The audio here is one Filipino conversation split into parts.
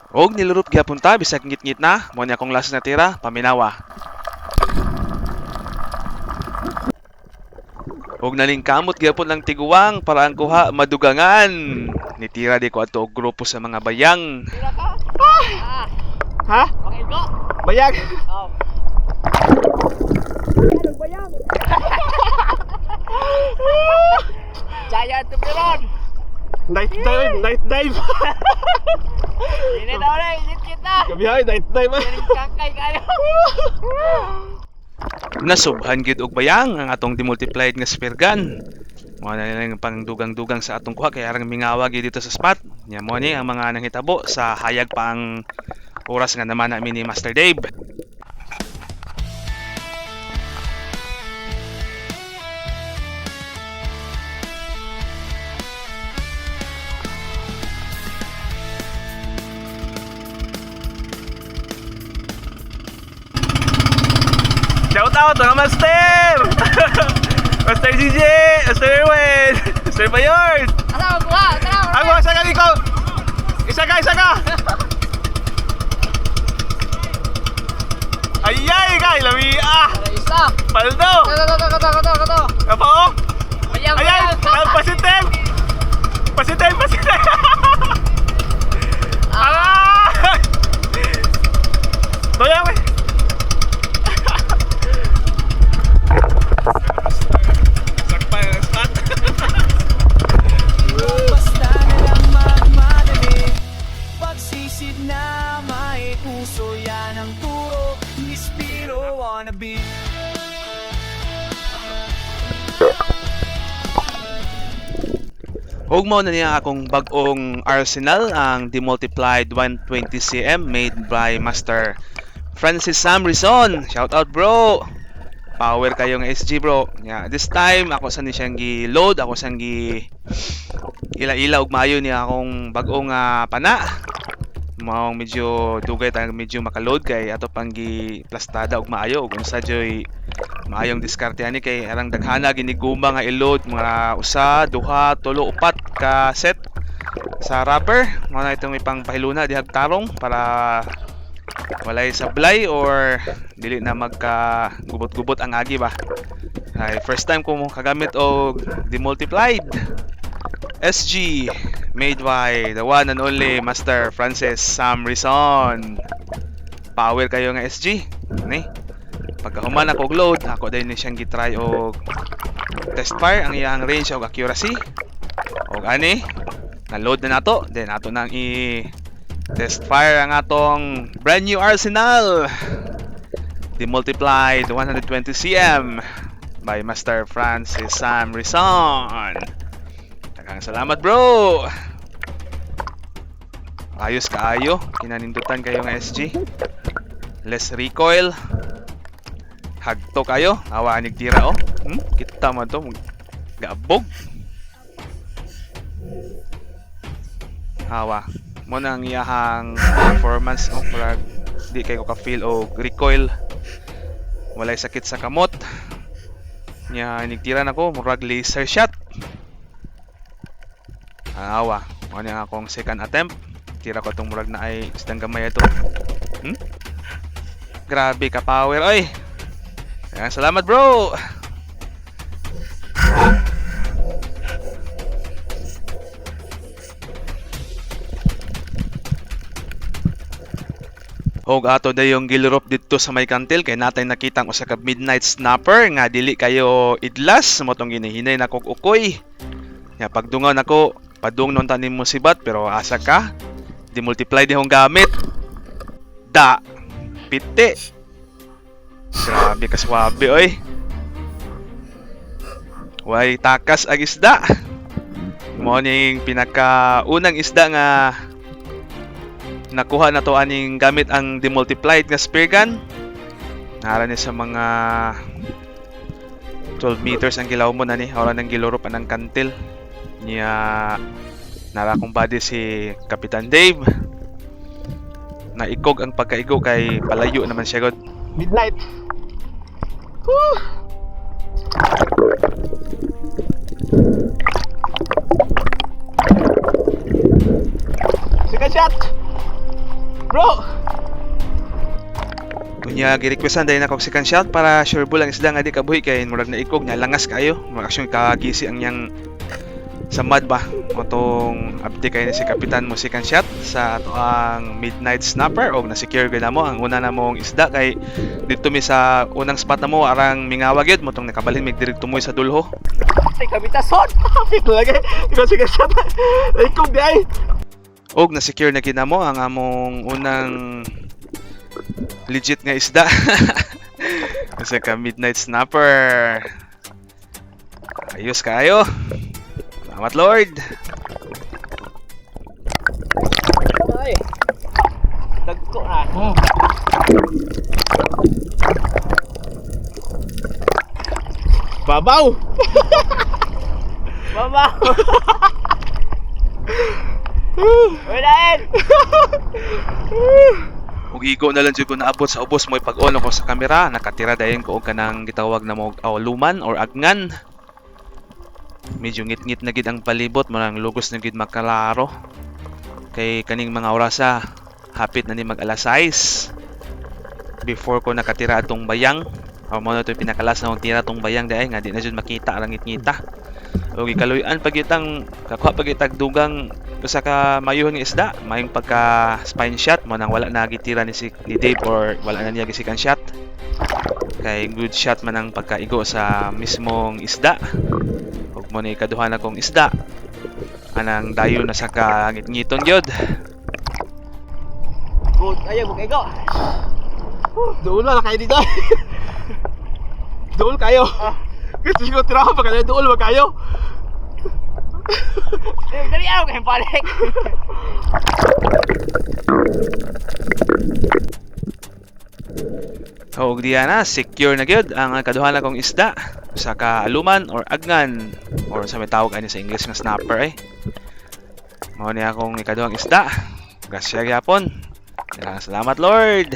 Og nilurup gyapon ta bisag ngit-ngit na, mo ni akong last na tira, paminawa. Og nalingkamot gyapon lang tiguwang para ang kuha madugangan. Nitira di ko adto og grupo sa mga bayang. Tira ka? Ha? Pakigo? Bayag. Oh. Bayang. Giant tuberon. Night dive. Ini daw na, isit kita. Kabihay, night dive. Galing kakay kayo. Nasubhan gid og bayang ang atong demultiplied nga spear gun. Mo na lang pang dugang-dugang sa atong kuha kay arang mingawa gid dito sa spot. Nya mo ni ang mga nanghitabo sa hayag pa ang oras nga naman namin ni Master Dave. Shout out mga master! Master DJ, Master Erwin, Master Bayon. Asa mo kuha? Tara. Ako sa kali ko. Isa ka. Ayay kay lami Isa. Paldo. Kato. Apa oh? Bayang. Ayay, pasitem. Ah! Doyang we. Sakpa yung spot. Basta na lang magmadali. Pagsisid na may puso, yan ang puro Nispiro wannabe. Og mao na niya akong bag-ong arsenal ang Demultiplied 120cm made by Master Francis Sam Rizon. Shout out bro. Power kayo ng SG bro. Yeah, this time ako sa ni siyang gi-load, ako sang gi ila-ila og maayo niya akong bag-ong pana. Maong medyo dugay tang medyo makaload kay ato pang gi plastada og maayo ug unsa joy maayong diskarte ani kay arang daghana giniguma nga i-load mga usa, duha, tulo, upat ka set sa rubber. Mao na itong ipang pahiluna dihag tarong para walay sablay or dili na magka gubot-gubot ang agi ba. Ay first time ko mo kagamit og demultiplied SG made by the one and only Master Francis Sam Rizon. Power kayo nga SG. Ni. Pagkahuman ako og load, ako din ni siyang gitry og test fire ang iyang range og accuracy. Og ani, na-load na nato, then ato nang i-test fire ang atong brand new arsenal. Demultiplied 120cm by Master Francis Sam Rizon. Daghang salamat bro. Ayos kaayo, kinanindutan kayo nga SG. Less recoil. Hagto kayo, awa anig tira oh. Kita mo to, gabog. Hawa. Mo nang iyahang performance oh, para di kayo ka-feel o recoil. Walay sakit sa kamot. Nya nigtira nako murag laser shot. Awa, mo ni akong second attempt. Tira ko tong murag na ay isdang gamay ito. Grabe ka power oy. Ayan, salamat bro. Og ato dayong gilurop dito sa may kantil kay natay nakitang usa ka midnight snapper nga dili kayo idlas mo tong ginihinay na kog ukoy. Ya pagdungaw nako padung non tanim mo sibat pero asa ka demultiply di hong gamit. Da pite. Grabe ka swabe oy. Way takas ag isda. Mo ning pinaka-unang isda nga nakuha na to aning gamit ang demultiplied nga spear gun. Nara ni sa mga 12 meters ang gilaw mo na ni. Ora nang gilurop anang kantil. Niya nara kong body si Kapitan Dave. Naikog ang pagkaigo kay palayo naman siya god. Midnight. Woo! Second shot. Bro! Kunya gi-requestan dahil na kong second shot para sure bull ang isda nga di kabuhi kay murag na ikog nga langas kayo. Murag aksyon kagisi ang yang sa mud ba. Motong abdi kay ni si kapitan mo second shot sa ato ang midnight snapper o na-secure gid mo ang una na mong isda kay dito mi sa unang spot na mo arang mingawag yun motong nakabalhin mig direct tumoy sa dulho. Say kabitason! Hapit lagi! Ikaw sige shot! Ikog di ay! Og na-secure na kinamo ang among unang legit nga isda. Kasi ka midnight snapper. Ayos kayo. Salamat Lord. Ay. Dagko na. Babaw! Mama. Walain. Ug igo na lang jud ko naabot sa ubos mo pag-on ko sa kamera, nakatira dayon ko og kanang gitawag na mo luman or agngan. Medyo ngit-ngit na gid ang palibot, marang lugos na gid makalaro. Kay kaning mga orasa, hapit na ni mag alas 6. Before ko nakatira atong bayang, o mo na ito pinakalas na akong tira atong bayang dahil nga di na jud makita ang ngit-ngita. O gikaluyan pag itang kakuha pag itag dugang usa ka mayuhang isda, mayong pagka spine shot mo nang wala na gitira ni Dave or wala na niya gisikan shot. Kay good shot man ang pagkaigo sa mismong isda. Ug mo ni kaduha na kong isda. Anang dayon na sa kangit-ngiton gyud. Good. Ayaw mo kaigo. Doon na kayo dito! Doon kayo! Kasi siguro tirahan pa kayo, doon ba kayo? Dali ayaw kayong balik. Og diya na, secure na gyud ang kaduha na kong isda sa kaaluman or agngan or sa may tawag ani sa English nga snapper eh. Mao ni akong ikaduhang isda. Grasya gyapon. Salamat Lord.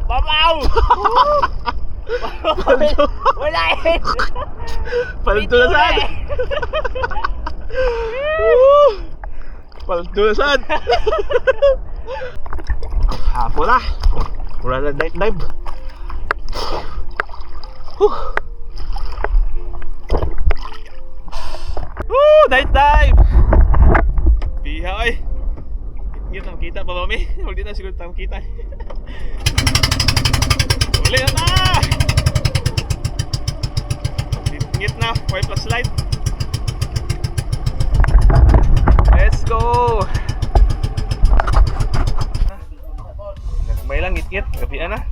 Babaw. Walain. Palto na saan! Palto na saan! Hapo na! Mura na night dive! Night dive! Piha ay! Hindi na makita pa mami. Hindi na siguro tayo makita. Uli na na! Ngit na, 4 plus slide. Let's go! Nagmay lang, ngit-ngit. Gabian na.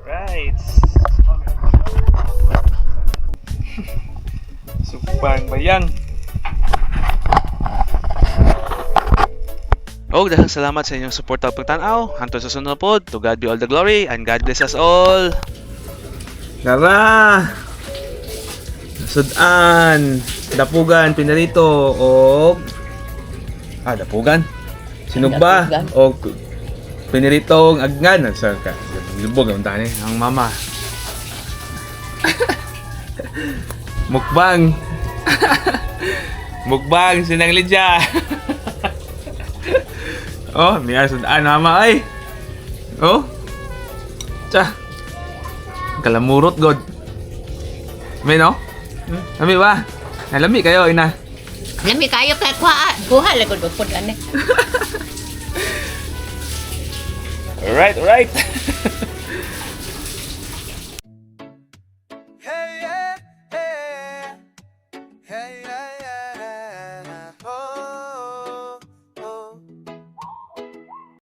Right. Supang bayang. Og dahil salamat sa inyong support at pagtanaw. Hantod sa sunod pod. To God be all the glory and God bless us all. Tara! Sudan, dapugan, pinarito, o... dapugan? Sinugba, o piniritong agngan. Saan ka? Lubog ang tani. Ang mama. Mukbang. Mukbang, sinang Lydia. Oh, may sudan, mama ay. Oh. Tsa. Kalamurot god. May no? Lami ba? Lami kayo ina. Lami kayo kay kuha lagod og pud ani. Alright.